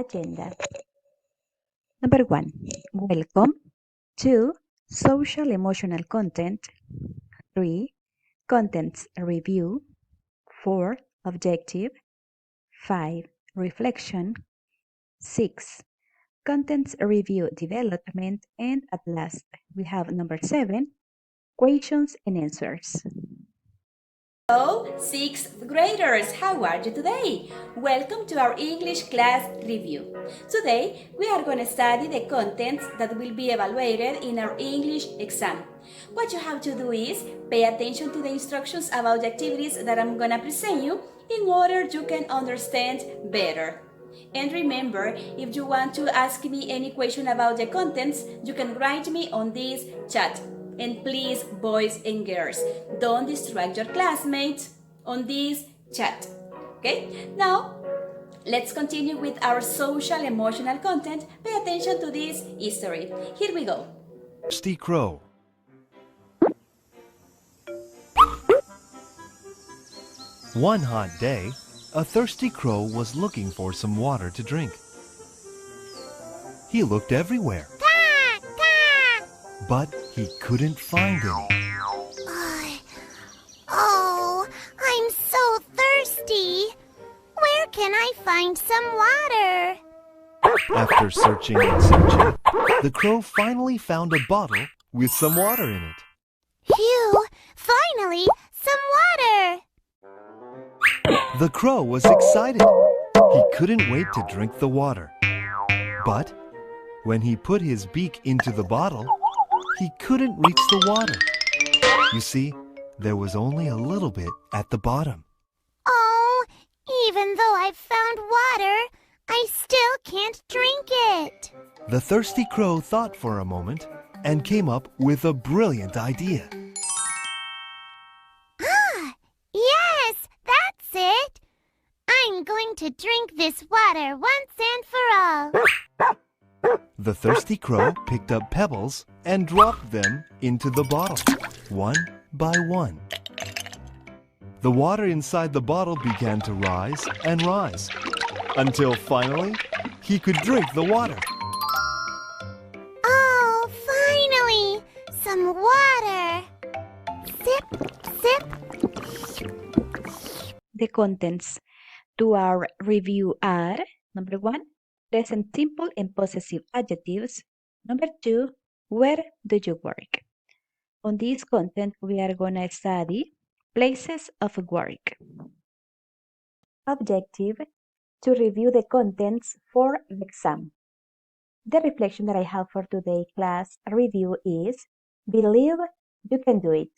agenda. Number 1, welcome. 2, social emotional content. 3, contents review. 4, objective. 5, reflection. 6, contents review development. And at last, we have number 7, questions and answers. Hello, 6th graders, how are you today? Welcome to our English class review. Today, we are going to study the contents that will be evaluated in our English exam. What you have to do is pay attention to the instructions about the activities that I'm going to present you in order you can understand better. And remember, if you want to ask me any question about the contents, you can write me on this chat. And please, boys and girls, don't distract your classmates on this chat. Okay? Now, let's continue with our social emotional content. Pay attention to this history. Here we go. Thirsty Crow. One hot day, a thirsty crow was looking for some water to drink. He looked everywhere, but he couldn't find any. Oh, I'm so thirsty. Where can I find some water? After searching and searching, the crow finally found a bottle with some water in it. Phew! Finally, some water! The crow was excited. He couldn't wait to drink the water. But when he put his beak into the bottle, he couldn't reach the water. You see, there was only a little bit at the bottom. Oh, even though I've found water, I still can't drink it. The thirsty crow thought for a moment and came up with a brilliant idea. Yes, that's it. I'm going to drink this water once and for all. The thirsty crow picked up pebbles and dropped them into the bottle, one by one. The water inside the bottle began to rise and rise, until finally he could drink the water. Oh, finally, some water. Sip, sip. The contents to our review are, number 1, present simple and possessive adjectives. Number 2, where do you work? On this content, we are going to study places of work. Objective, to review the contents for the exam. The reflection that I have for today's class review is, believe you can do it.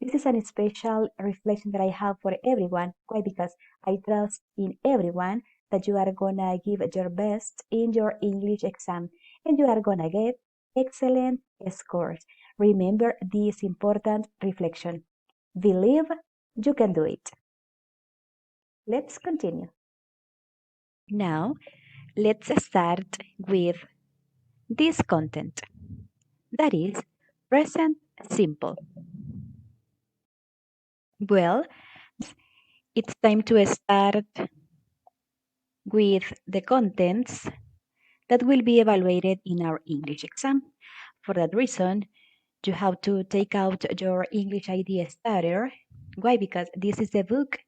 This is a special reflection that I have for everyone. Why? Because I trust in everyone that you are gonna give your best in your English exam and you are gonna get excellent scores. Remember this important reflection. Believe you can do it. Let's continue. Now, let's start with this content. That is present simple. Well, it's time to start with the contents that will be evaluated in our English exam. For that reason, you have to take out your English idea starter. Why? Because this is the book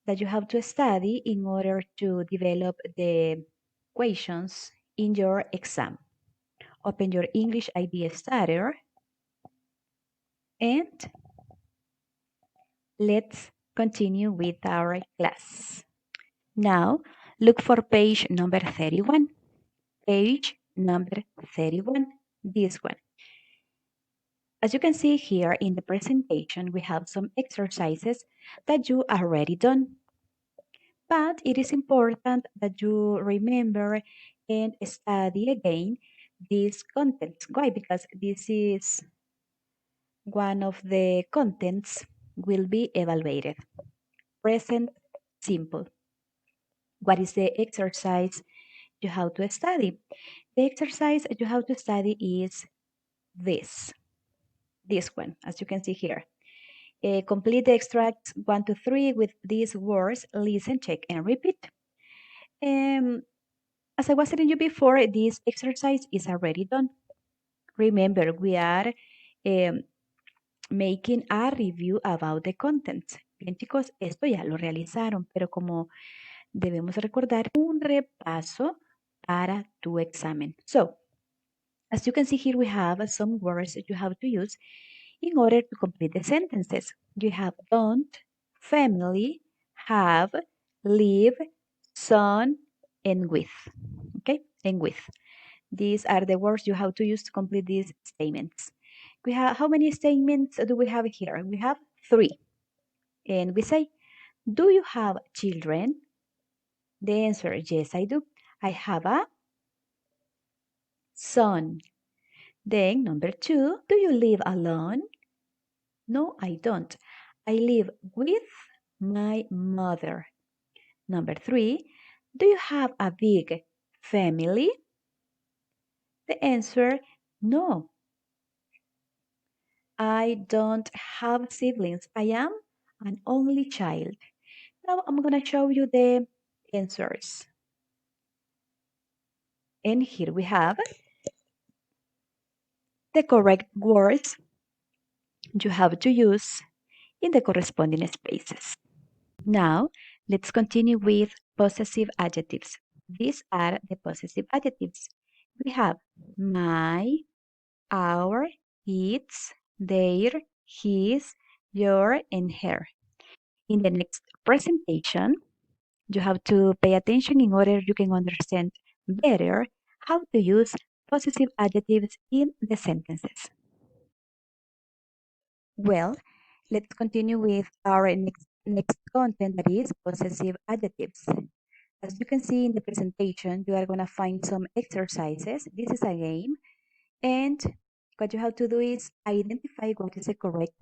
that you have to study in order to develop the questions in your exam. Open your English idea starter and let's continue with our class. Now, look for page number 31. Page number 31, this one. As you can see here in the presentation, we have some exercises that you already done. But it is important that you remember and study again these contents. Why? Because this is one of the contents will be evaluated. Present simple. What is the exercise you have to study? The exercise you have to study is this one, as you can see here. Complete the extracts 1 to 3 with these words, listen, check, and repeat. As I was telling you before, this exercise is already done. Remember, we are making a review about the contents. Bien, chicos, esto ya lo realizaron, pero como debemos recordar un repaso para tu examen. So, as you can see here, we have some words that you have to use in order to complete the sentences. You have don't, family, have, live, son, and with. Okay, and with. These are the words you have to use to complete these statements. We have how many statements do we have here? We have 3. And we say, do you have children? The answer, yes, I do. I have a son. Then number 2, do you live alone? No, I don't. I live with my mother. Number 3, do you have a big family? The answer, no. I don't have siblings. I am an only child. Now I'm going to show you the answers. And here we have the correct words you have to use in the corresponding spaces. Now, let's continue with possessive adjectives. These are the possessive adjectives. We have my, our, its, their, his, your, and her. In the next presentation, you have to pay attention in order you can understand better how to use possessive adjectives in the sentences. Well, let's continue with our next content, that is possessive adjectives. As you can see in the presentation, you are going to find some exercises. This is a game, and what you have to do is identify what is the correct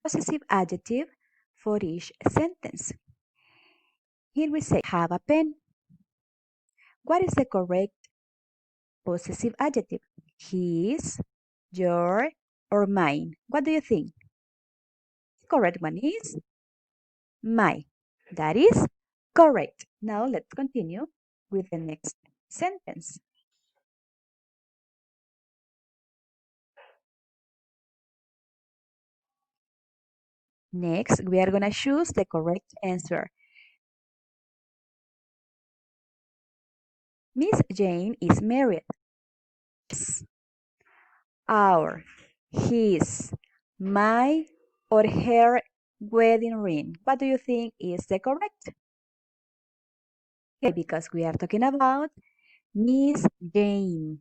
possessive adjective for each sentence. Here we say, have a pen. What is the correct possessive adjective? His, your, or mine? What do you think? The correct one is my. That is correct. Now let's continue with the next sentence. Next, we are going to choose the correct answer. Miss Jane is married. Our, his, my, or her wedding ring. What do you think is the correct? Okay, because we are talking about Miss Jane.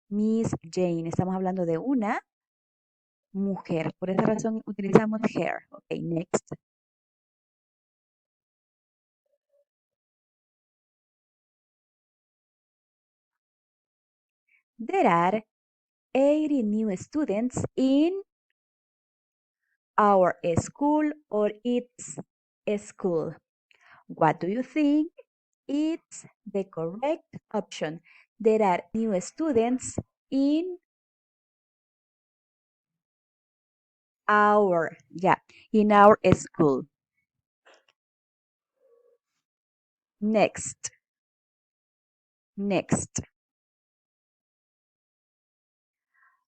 Miss Jane. Estamos hablando de una mujer. Por esa razón utilizamos her. Okay, next. There are 80 new students in our school or its school. What do you think? It's the correct option. There are new students in in our school. Next.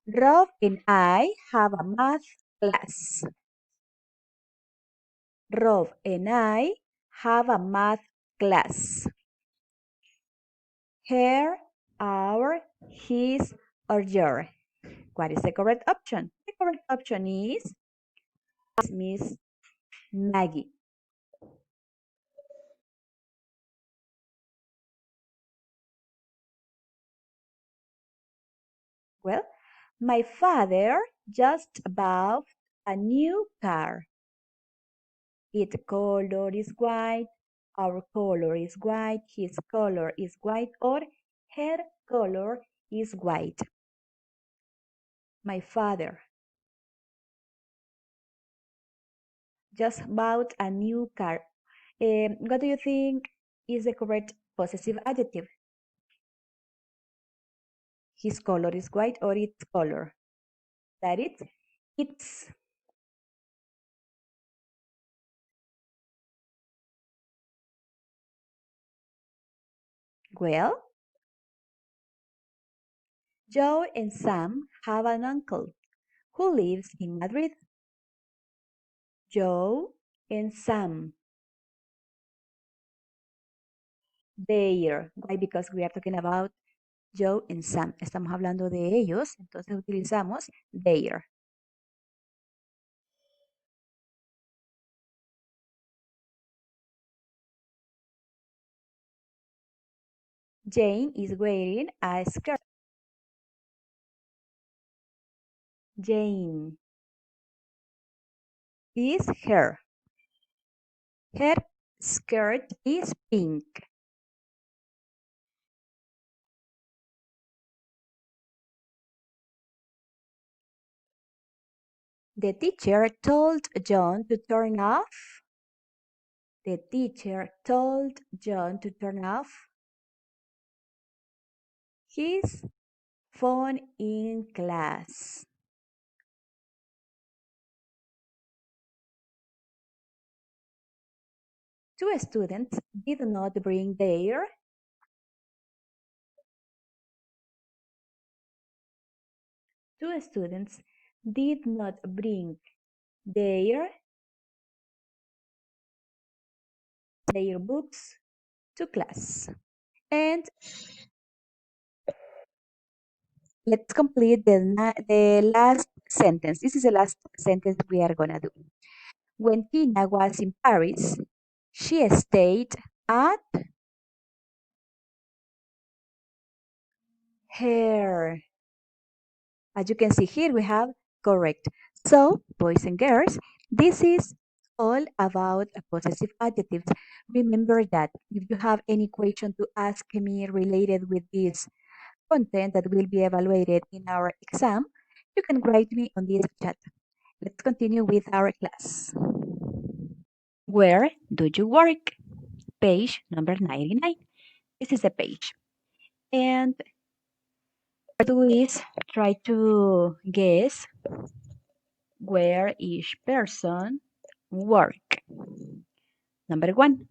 Rob and I have a math class. Rob and I have a math class. Her, our, his, or your. What is the correct option? The correct option is Miss Maggie. Well, my father just bought a new car. Its color is white, our color is white, his color is white, or her color is white. My father just bought a new car. What do you think is the correct possessive adjective? His color is white or its color? That is, its. Well, Joe and Sam have an uncle who lives in Madrid. Joe and Sam. Their. Why? Because we are talking about Joe and Sam. Estamos hablando de ellos, entonces utilizamos their. Jane is wearing a skirt. Jane is her. Her skirt is pink. The teacher told John to turn off. The teacher told John to turn off his phone in class. Two students did not bring their Two students did not bring their books to class. And let's complete the last sentence. This is the last sentence we are going to do. When Tina was in Paris, she stayed at her. As you can see here, we have correct. So, boys and girls, this is all about possessive adjectives. Remember that if you have any question to ask me related with this content that will be evaluated in our exam, you can write me on this chat. Let's continue with our class. Where do you work? Page number 99. This is the page. And what do is try to guess where each person work. Number one,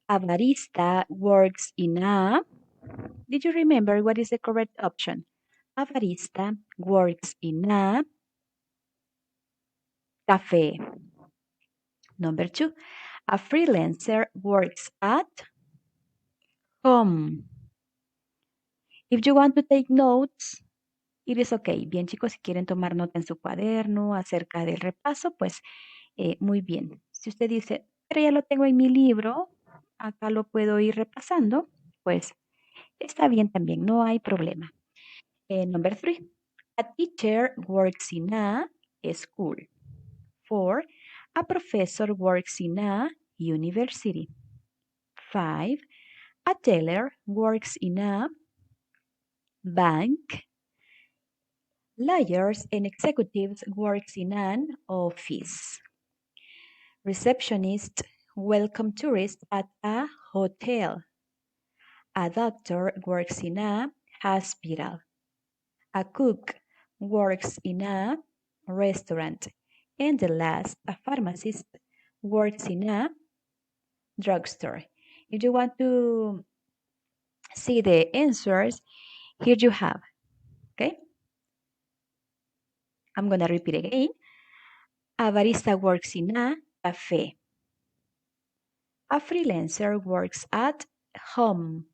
a barista works in a. Did you remember what is the correct option? A barista works in a cafe. Number two, a freelancer works at home. If you want to take notes, it is okay. Bien, chicos, si quieren tomar nota en su cuaderno acerca del repaso, pues muy bien. Si usted dice, pero ya lo tengo en mi libro, acá lo puedo ir repasando, pues está bien también, no hay problema. Number three, a teacher works in a school. Four, a professor works in a university. Five, a teller works in a bank. Lawyers and executives works in an office. Receptionist welcome tourists at a hotel. A doctor works in a hospital. A cook works in a restaurant. And the last, a pharmacist works in a drugstore. If you want to see the answers, here you have. Okay? I'm going to repeat again. A barista works in a cafe. A freelancer works at home.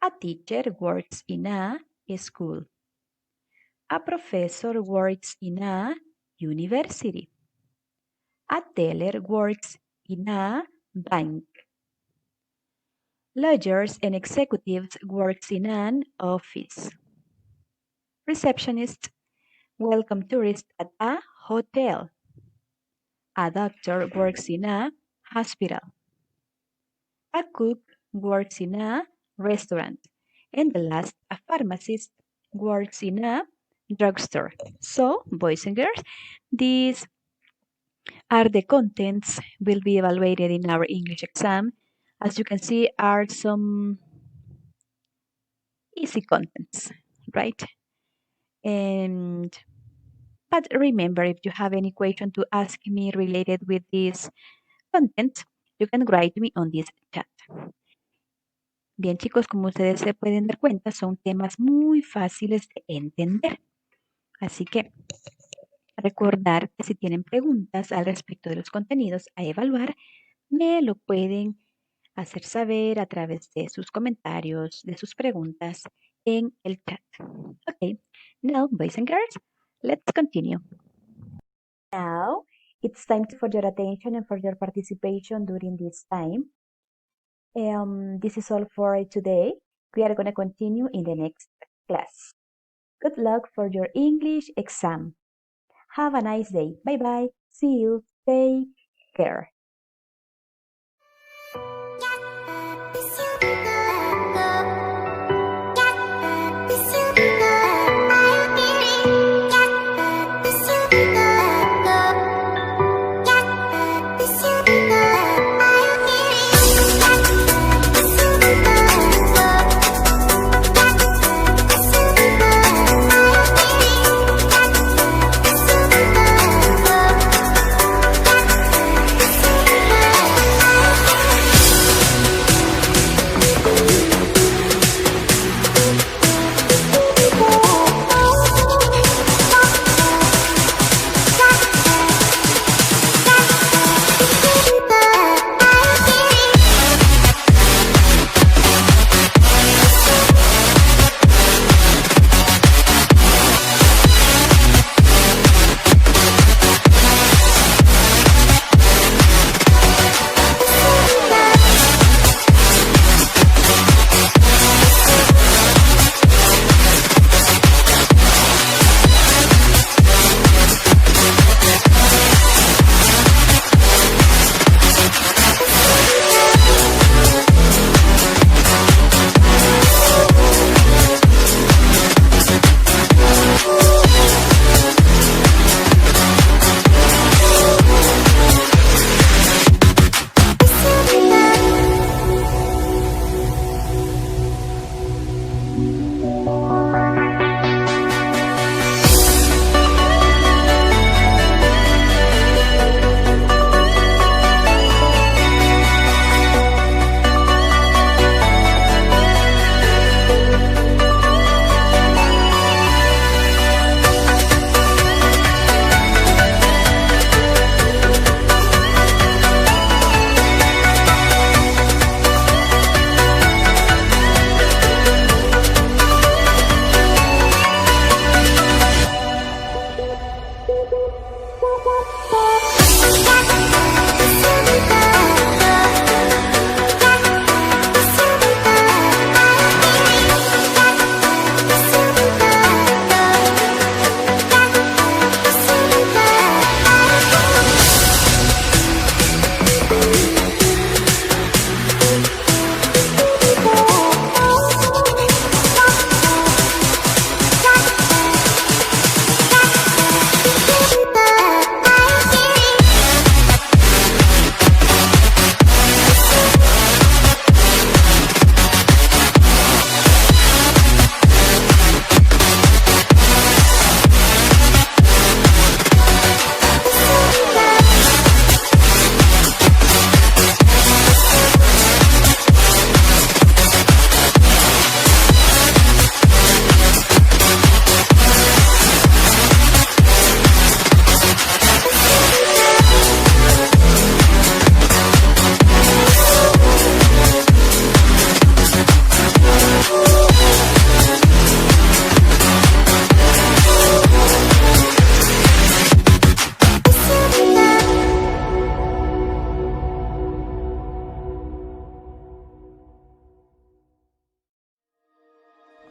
A teacher works in a school. A professor works in a university. A teller works in a bank. Lawyers and executives works in an office. Receptionist welcome tourists at a hotel. A doctor works in a hospital. A cook works in a restaurant. And the last, a pharmacist works in a drugstore. So, boys and girls, these are the contents will be evaluated in our English exam. As you can see, are some easy contents, right? And but remember, if you have any question to ask me related with this content, you can write me on this chat. Bien, chicos, como ustedes se pueden dar cuenta, son temas muy fáciles de entender. Así que recordar que si tienen preguntas al respecto de los contenidos a evaluar, me lo pueden hacer saber a través de sus comentarios, de sus preguntas en el chat. Okay, now, boys and girls, let's continue. Now, it's time for your attention and for your participation during this time. This is all for today. We are going to continue in the next class. Good luck for your English exam. Have a nice day. Bye bye. See you. Take care.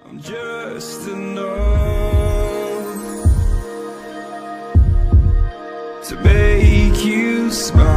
I'm just enough to make you smile.